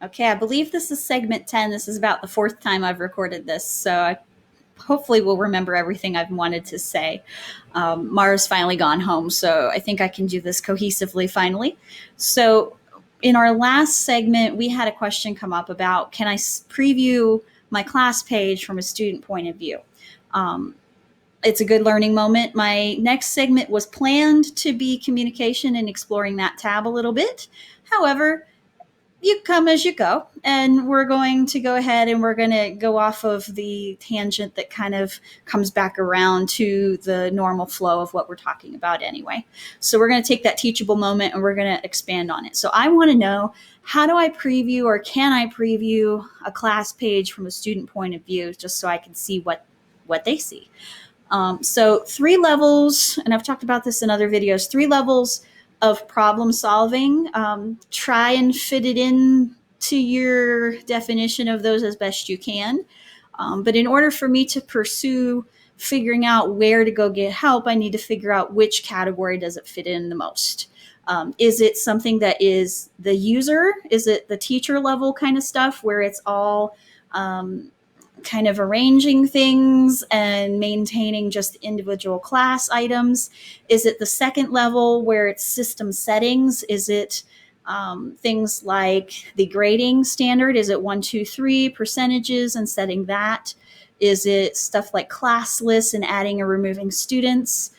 Okay, I believe this is segment 10. This is about the fourth time I've recorded this, so I hopefully will remember everything I've wanted to say. Mara's finally gone home, so I think I can do this cohesively finally. So, in our last segment, we had a question come up about can I preview my class page from a student point of view? Um, it's a good learning moment. My next segment was planned to be communication and exploring that tab a little bit. However, you come as you go, and we're going to go ahead and we're going to go off of the tangent that kind of comes back around to the normal flow of what we're talking about anyway. So we're going to take that teachable moment and we're going to expand on it. So I want to know, how do I preview, or can I preview a class page from a student point of view, just so I can see what they see? So 3 levels, and I've talked about this in other videos, 3 levels of problem solving. Try and fit it in to your definition of those as best you can. But in order for me to pursue figuring out where to go get help, I need to figure out which category does it fit in the most. Is it something that is the user? Is it the teacher level kind of stuff where it's all kind of arranging things and maintaining just individual class items? Is it the second level where it's system settings? Is it things like the grading standard? Is it 1, 2, 3 percentages and setting that? Is it stuff like class lists and adding or removing students?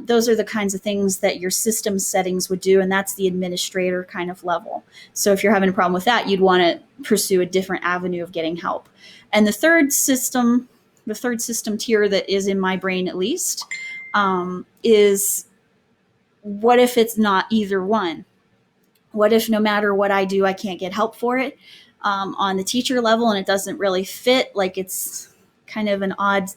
Those are the kinds of things that your system settings would do, and that's the administrator kind of level. So if you're having a problem with that, you'd want to pursue a different avenue of getting help. And the third system tier that is in my brain at least, is what if it's not either one? What if no matter what I do, I can't get help for it on the teacher level, and it doesn't really fit, like it's kind of an odd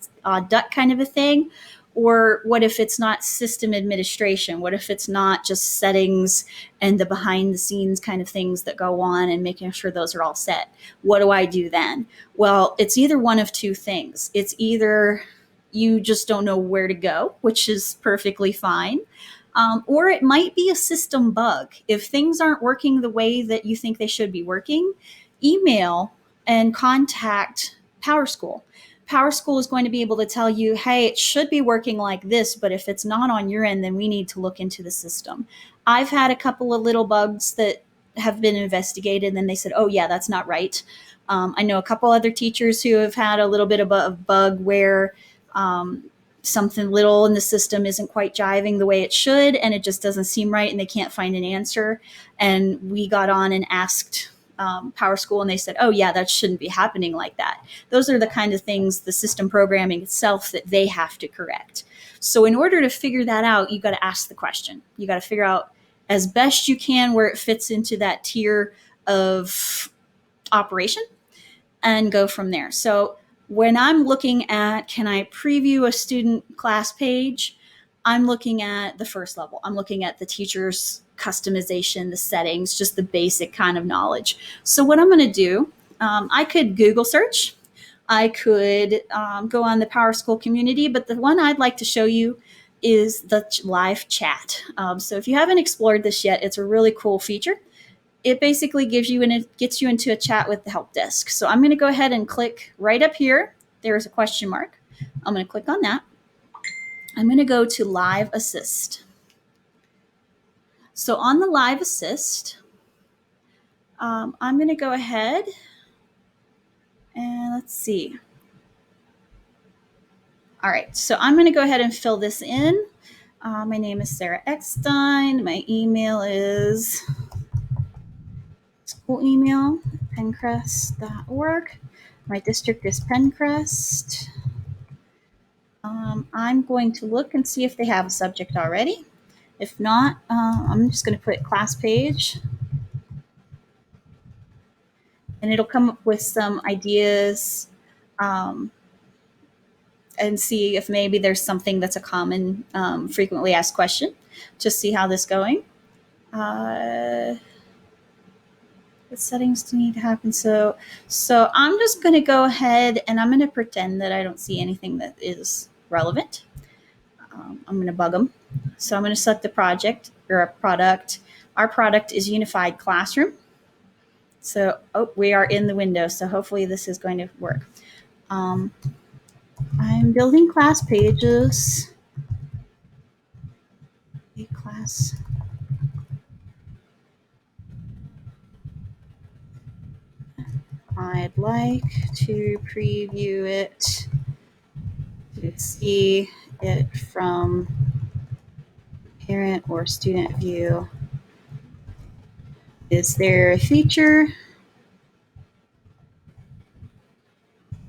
duck kind of a thing? Or what if it's not system administration? What if it's not just settings and the behind the scenes kind of things that go on and making sure those are all set? What do I do then? Well, it's either one of 2 things. It's either you just don't know where to go, which is perfectly fine. Or it might be a system bug. If things aren't working the way that you think they should be working, email and contact PowerSchool. PowerSchool is going to be able to tell you, hey, it should be working like this, but if it's not on your end, then we need to look into the system. I've had a couple of little bugs that have been investigated, and then they said, oh, yeah, that's not right. I know a couple other teachers who have had a little bit of a bug where something little in the system isn't quite jiving the way it should, and it just doesn't seem right, and they can't find an answer. And we got on and asked PowerSchool, and they said, oh yeah, that shouldn't be happening like that. Those are the kind of things, the system programming itself, that they have to correct. So in order to figure that out, you got to ask the question. You got to figure out as best you can where it fits into that tier of operation and go from there. So when I'm looking at, can I preview a student class page, I'm looking at the first level. I'm looking at the teacher's customization, the settings, just the basic kind of knowledge. So what I'm going to do, I could Google search. I could go on the PowerSchool community, but the one I'd like to show you is the live chat. So if you haven't explored this yet, it's a really cool feature. It basically gives you, and it gets you into a chat with the help desk. So I'm going to go ahead and click right up here. There's a question mark. I'm going to click on that. I'm going to go to Live Assist. So on the Live Assist, I'm going to go ahead and let's see. All right, so I'm going to go ahead and fill this in. My name is Sarah Eckstein. My email is school email, pencrest.org. My district is Pencrest. I'm going to look and see if they have a subject already. If not, I'm just going to put class page. And it'll come up with some ideas and see if maybe there's something that's a common frequently asked question. Just see how this is going. What settings do need to happen? So I'm just going to go ahead and I'm going to pretend that I don't see anything that is relevant. I'm going to bug them. So I'm going to select the project or a product. Our product is Unified Classroom. So, oh, we are in the window, so hopefully this is going to work. Um, I'm building class pages. A class. I'd like to preview it to see it from parent or student view. Is there a feature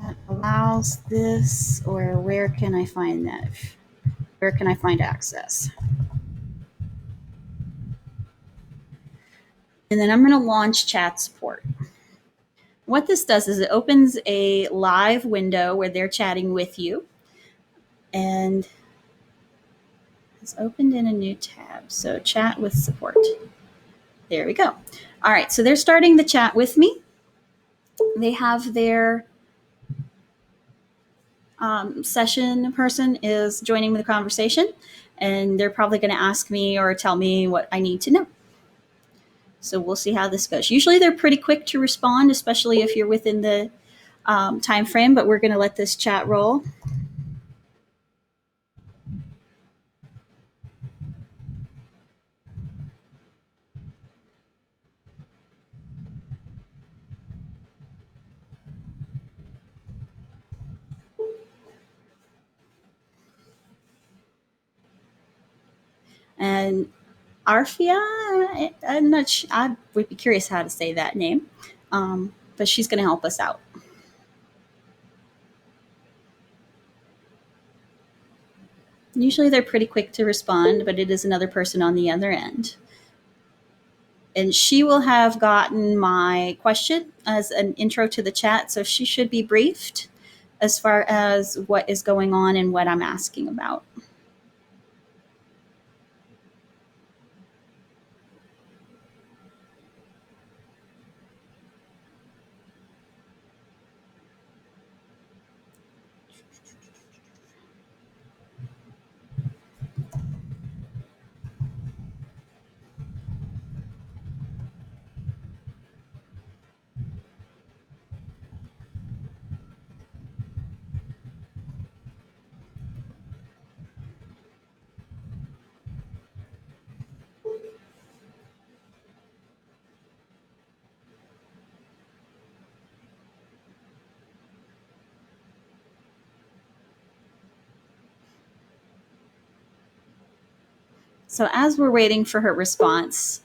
that allows this, or where can I find that? Where can I find access? And then I'm going to launch chat support. What this does is it opens a live window where they're chatting with you, and it's opened in a new tab. So chat with support. There we go. All right, so they're starting the chat with me. They have their session person is joining the conversation, and they're probably going to ask me or tell me what I need to know. So we'll see how this goes. Usually they're pretty quick to respond, especially if you're within the time frame, but we're going to let this chat roll. And Arfia, I'm not sure, I would be curious how to say that name, but she's going to help us out. Usually they're pretty quick to respond, but it is another person on the other end. And she will have gotten my question as an intro to the chat, so she should be briefed as far as what is going on and what I'm asking about. So as we're waiting for her response,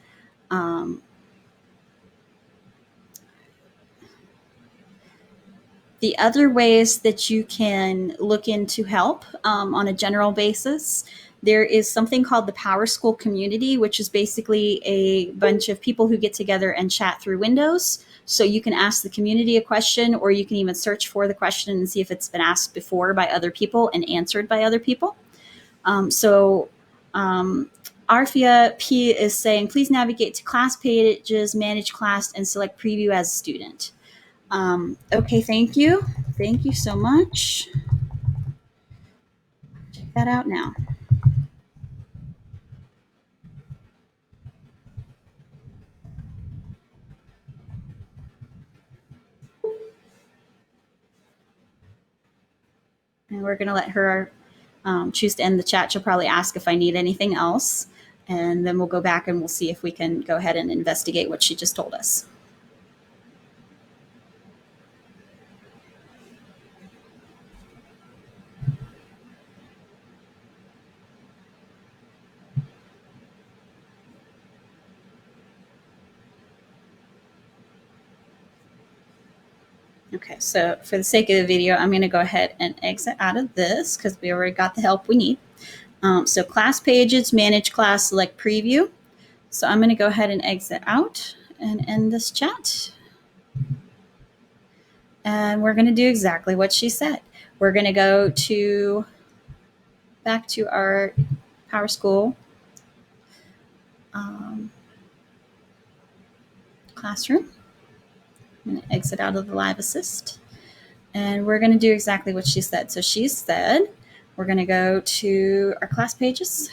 the other ways that you can look into help on a general basis, there is something called the PowerSchool community, which is basically a bunch of people who get together and chat through Windows. So you can ask the community a question, or you can even search for the question and see if it's been asked before by other people and answered by other people. Arfia P is saying, please navigate to class pages, manage class, and select preview as a student. Okay, thank you. Thank you so much. Check that out now. And we're going to let her choose to end the chat. She'll probably ask if I need anything else. And then we'll go back and we'll see if we can go ahead and investigate what she just told us. Okay, so for the sake of the video, I'm going to go ahead and exit out of this because we already got the help we need. So class pages, manage class, select preview. So I'm going to go ahead and exit out and end this chat. And we're going to do exactly what she said. We're going to go back to our PowerSchool classroom. I'm going to exit out of the Live Assist. And we're going to do exactly what she said. So she said, we're going to go to our class pages.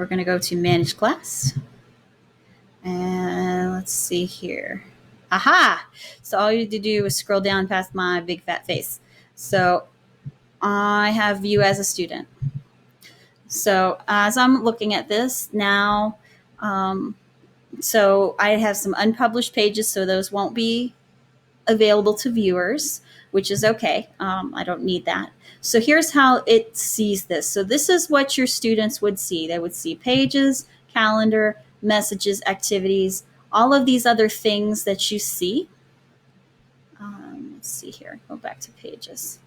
We're going to go to manage class. And let's see here. Aha! So all you had to do is scroll down past my big fat face. So I have you as a student. So as I'm looking at this now, so I have some unpublished pages, so those won't be available to viewers, which is okay. I don't need that. So here's how it sees this. So this is what your students would see. They would see pages, calendar, messages, activities, all of these other things that you see. Let's see here, go back to pages.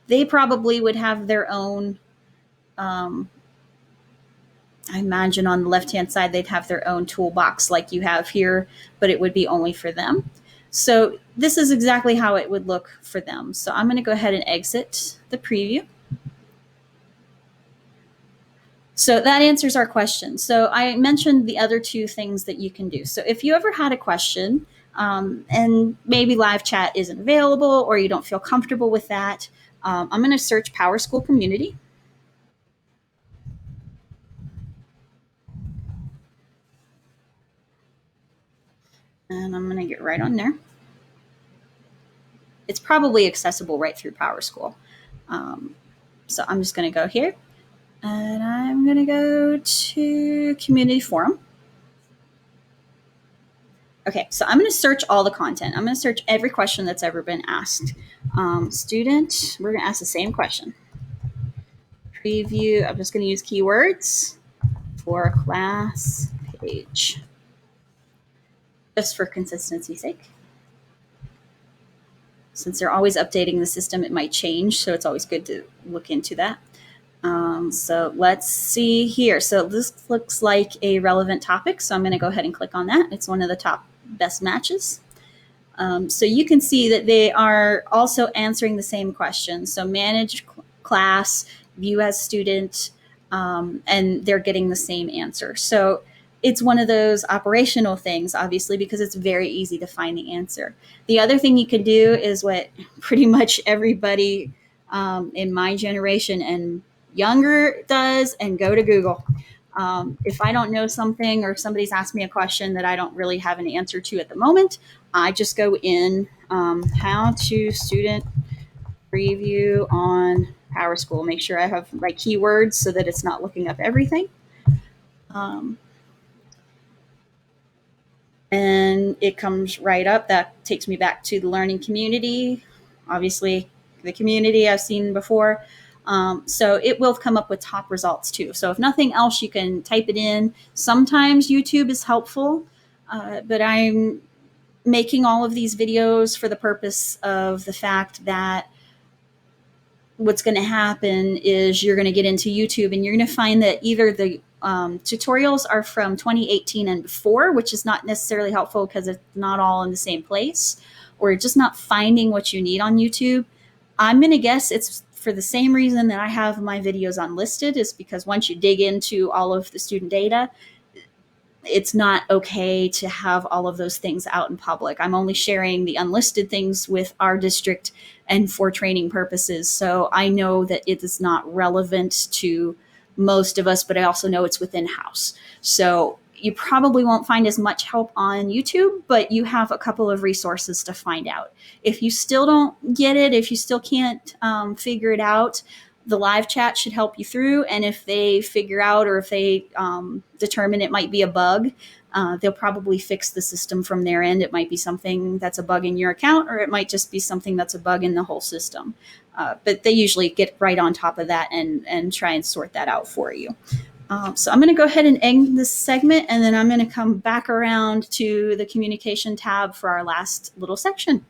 They probably would have their own, I imagine on the left-hand side, they'd have their own toolbox like you have here, but it would be only for them. So this is exactly how it would look for them. So I'm going to go ahead and exit the preview. So that answers our question. So I mentioned the other two things that you can do. So if you ever had a question and maybe live chat isn't available or you don't feel comfortable with that, I'm going to search PowerSchool Community. And I'm going to get right on there. It's probably accessible right through PowerSchool. So I'm just going to go here. And I'm going to go to Community Forum. Okay, so I'm going to search all the content. I'm going to search every question that's ever been asked. Student, we're going to ask the same question. Preview, I'm just going to use keywords for class page, just for consistency's sake. Since they're always updating the system, it might change, so it's always good to look into that. So let's see here. So this looks like a relevant topic, so I'm going to go ahead and click on that. It's one of the top best matches. So you can see that they are also answering the same question. So manage class, view as student, and they're getting the same answer. So it's one of those operational things, obviously, because it's very easy to find the answer. The other thing you can do is what pretty much everybody in my generation and younger does, and go to Google. If I don't know something or somebody's asked me a question that I don't really have an answer to at the moment, I just go in how to student preview on PowerSchool. Make sure I have my keywords so that it's not looking up everything. And it comes right up. That takes me back to the learning community. Obviously, the community I've seen before. So it will come up with top results too. So if nothing else, you can type it in. Sometimes YouTube is helpful, but I'm making all of these videos for the purpose of the fact that what's going to happen is you're going to get into YouTube and you're going to find that either the tutorials are from 2018 and before, which is not necessarily helpful because it's not all in the same place, or just not finding what you need on YouTube. I'm going to guess it's for the same reason that I have my videos unlisted, is because once you dig into all of the student data, it's not okay to have all of those things out in public. I'm only sharing the unlisted things with our district and for training purposes. So I know that it is not relevant to most of us, but I also know it's within house. So you probably won't find as much help on YouTube, but you have a couple of resources to find out. If you still don't get it, if you still can't figure it out, the live chat should help you through. And if they figure out, or if they determine it might be a bug, they'll probably fix the system from their end. It might be something that's a bug in your account, or it might just be something that's a bug in the whole system. But they usually get right on top of that and try and sort that out for you. So I'm going to go ahead and end this segment, and then I'm going to come back around to the communication tab for our last little section.